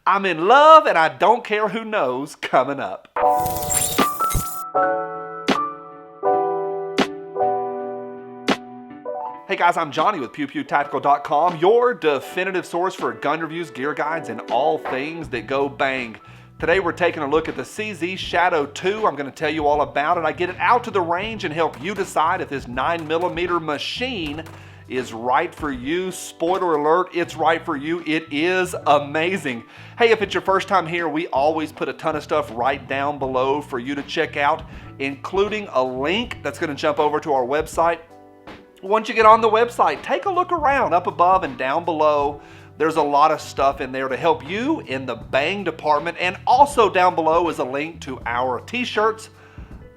I'm in love and I don't care who knows coming up. Hey guys, I'm Johnny with PewPewTactical.com, your definitive source for gun reviews, gear guides, and all things that go bang. Today we're taking a look at the CZ Shadow 2. I'm going to tell you all about it. I get it out to the range and help you decide if this 9mm machine is right for you. Spoiler alert, it's right for you. It is amazing. Hey, if it's your first time here, we always put a ton of stuff right down below for you to check out, including a link that's going to jump over to our website. Once you get on the website, take a look around up above and down below. There's a lot of stuff in there to help you in the bang department, and also down below is a link to our t-shirts.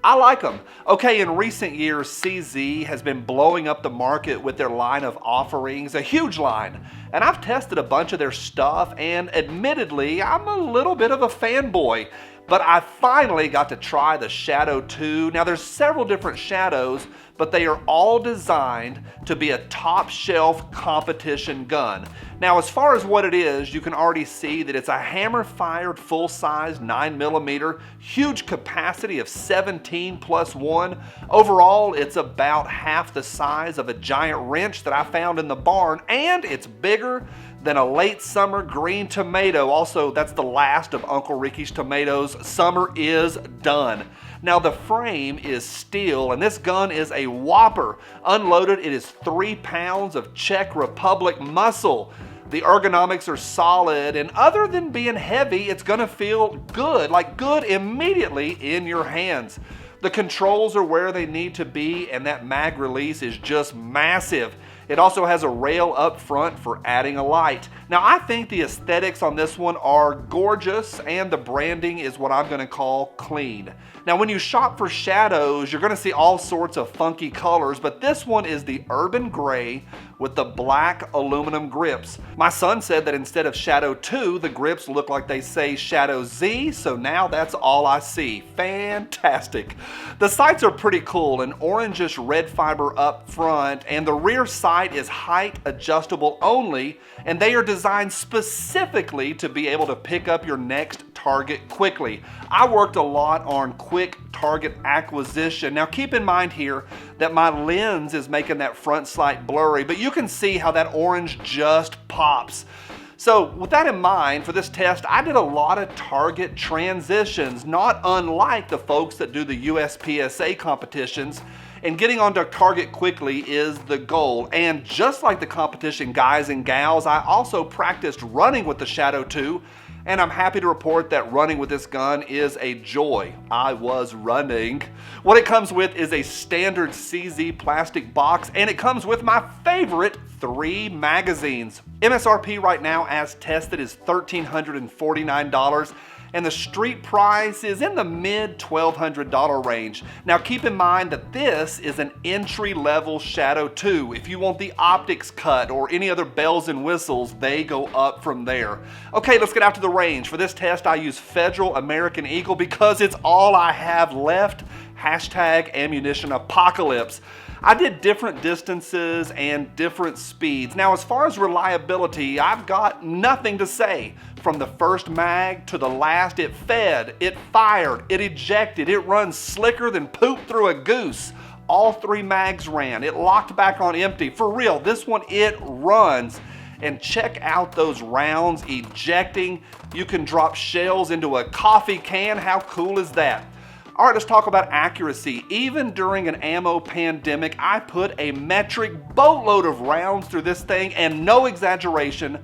I like them. Okay, in recent years, CZ has been blowing up the market with their line of offerings, a huge line. And I've tested a bunch of their stuff, and admittedly, I'm a little bit of a fanboy. But I finally got to try the Shadow 2. Now there's several different Shadows, but they are all designed to be a top shelf competition gun. Now as far as what it is, you can already see that it's a hammer fired full size 9mm, huge capacity of 17+1. Overall, it's about half the size of a giant wrench that I found in the barn, and it's bigger than a late summer green tomato. Also, that's the last of Uncle Ricky's tomatoes. Summer is done. Now the frame is steel, and this gun is a whopper. Unloaded, it is 3 pounds of Czech Republic muscle. The ergonomics are solid, and other than being heavy, it's gonna feel good, like good immediately in your hands. The controls are where they need to be, and that mag release is just massive. It also has a rail up front for adding a light. Now I think the aesthetics on this one are gorgeous, and the branding is what I'm gonna call clean. Now when you shop for Shadows, you're gonna see all sorts of funky colors, but this one is the urban gray with the black aluminum grips. My son said that instead of Shadow 2, the grips look like they say Shadow Z, so now that's all I see. Fantastic. The sights are pretty cool, an orangish red fiber up front, and the rear sight is height adjustable only, and they are designed specifically to be able to pick up your next target quickly. I worked a lot on quick target acquisition. Now keep in mind here that my lens is making that front sight blurry, but you can see how that orange just pops. So with that in mind, for this test, I did a lot of target transitions, not unlike the folks that do the USPSA competitions. And getting onto target quickly is the goal. And just like the competition guys and gals, I also practiced running with the Shadow 2, and I'm happy to report that running with this gun is a joy. I was running. What it comes with is a standard CZ plastic box, and it comes with my favorite 3 magazines. MSRP right now as tested is $1,349. And the street price is in the mid $1,200 range. Now keep in mind that this is an entry-level Shadow 2. If you want the optics cut or any other bells and whistles, they go up from there. Okay, let's get out to the range. For this test, I use Federal American Eagle because it's all I have left. Hashtag ammunition apocalypse. I did different distances and different speeds. Now, as far as reliability, I've got nothing to say. From the first mag to the last, it fed, it fired, it ejected, it runs slicker than poop through a goose. All 3 mags ran. It locked back on empty. For real, this one, it runs. And check out those rounds ejecting. You can drop shells into a coffee can. How cool is that? All right, let's talk about accuracy. Even during an ammo pandemic, I put a metric boatload of rounds through this thing, and no exaggeration,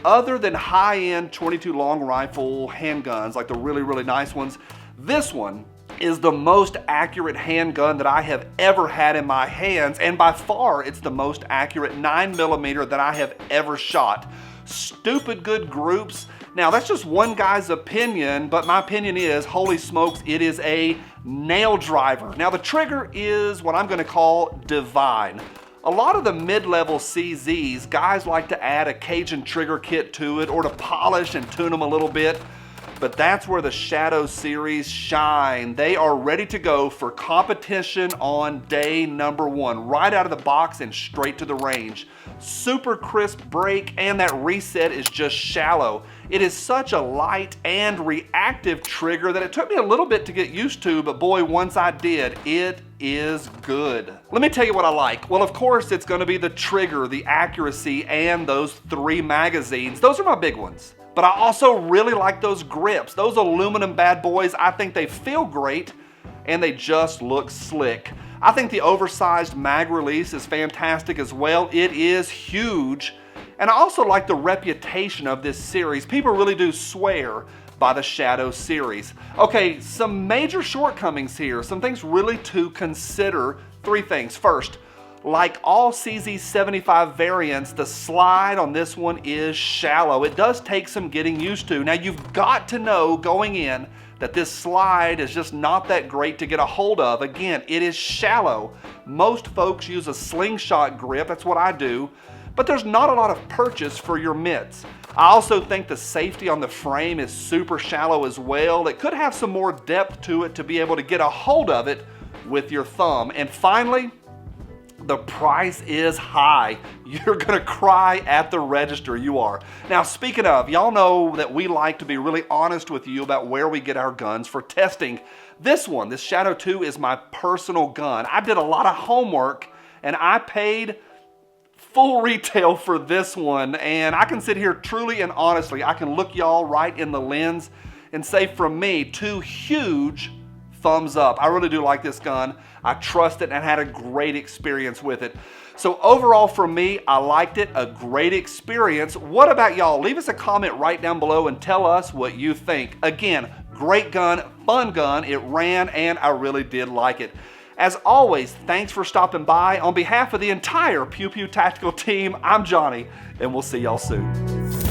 other than high-end 22 long rifle handguns, like the really, really nice ones, this one is the most accurate handgun that I have ever had in my hands, and by far, it's the most accurate 9mm that I have ever shot. Stupid good groups. Now that's just one guy's opinion, but my opinion is, holy smokes, it is a Naildriver. Now the trigger is what I'm gonna call divine. A lot of the mid-level CZs, guys like to add a Cajun trigger kit to it or to polish and tune them a little bit. But that's where the Shadow series shine. They are ready to go for competition on day number 1, right out of the box and straight to the range. Super crisp break, and that reset is just shallow. It is such a light and reactive trigger that it took me a little bit to get used to, but boy, once I did, it is good. Let me tell you what I like. Well, of course, it's going to be the trigger, the accuracy, and those 3 magazines. Those are my big ones. But I also really like those grips. Those aluminum bad boys, I think they feel great and they just look slick. I think the oversized mag release is fantastic as well. It is huge. And I also like the reputation of this series. People really do swear by the Shadow series. Okay, some major shortcomings here, some things really to consider. 3 things. First, like all CZ75 variants, the slide on this one is shallow. It does take some getting used to. Now you've got to know going in that this slide is just not that great to get a hold of. Again, it is shallow. Most folks use a slingshot grip, that's what I do, but there's not a lot of purchase for your mitts. I also think the safety on the frame is super shallow as well. It could have some more depth to it to be able to get a hold of it with your thumb. And finally, the price is high. You're gonna cry at the register, you are. Now, speaking of, y'all know that we like to be really honest with you about where we get our guns for testing. This one, this Shadow 2, is my personal gun. I did a lot of homework and I paid full retail for this one, and I can sit here truly and honestly, I can look y'all right in the lens and say from me, 2 huge thumbs up. I really do like this gun. I trust it and had a great experience with it. So overall for me, I liked it, a great experience. What about y'all? Leave us a comment right down below and tell us what you think. Again, great gun, fun gun, it ran and I really did like it. As always, thanks for stopping by. On behalf of the entire Pew Pew Tactical team, I'm Johnny, and we'll see y'all soon.